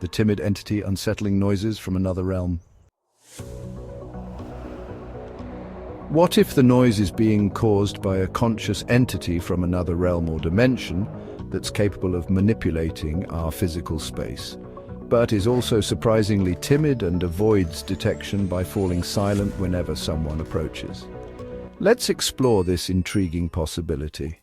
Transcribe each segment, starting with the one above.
the timid entity unsettling noises from another realm. What if the noise is being caused by a conscious entity from another realm or dimension that's capable of manipulating our physical space, but is also surprisingly timid and avoids detection by falling silent whenever someone approaches? Let's explore this intriguing possibility.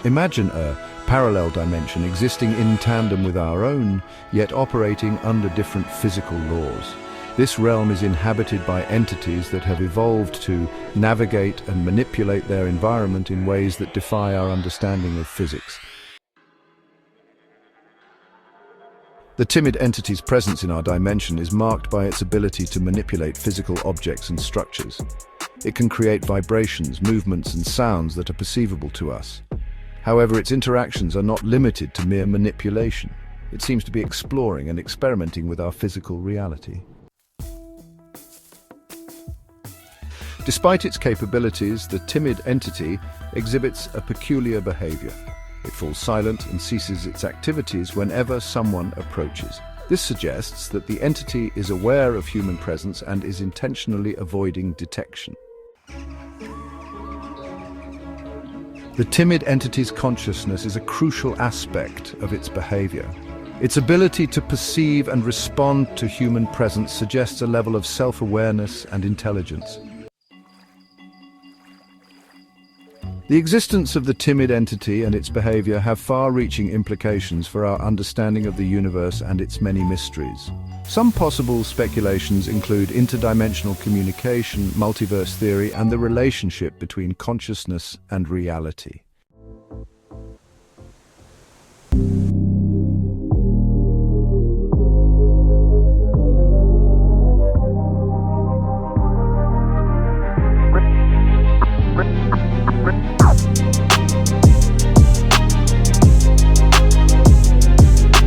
Imagine a parallel dimension existing in tandem with our own, yet operating under different physical laws. This realm is inhabited by entities that have evolved to navigate and manipulate their environment in ways that defy our understanding of physics. The timid entity's presence in our dimension is marked by its ability to manipulate physical objects and structures. It can create vibrations, movements, and sounds that are perceivable to us. However, its interactions are not limited to mere manipulation. It seems to be exploring and experimenting with our physical reality. Despite its capabilities, the timid entity exhibits a peculiar behavior. It falls silent and ceases its activities whenever someone approaches. This suggests that the entity is aware of human presence and is intentionally avoiding detection. The timid entity's consciousness is a crucial aspect of its behavior. Its ability to perceive and respond to human presence suggests a level of self-awareness and intelligence. The existence of the timid entity and its behavior have far-reaching implications for our understanding of the universe and its many mysteries. Some possible speculations include interdimensional communication, multiverse theory, and the relationship between consciousness and reality.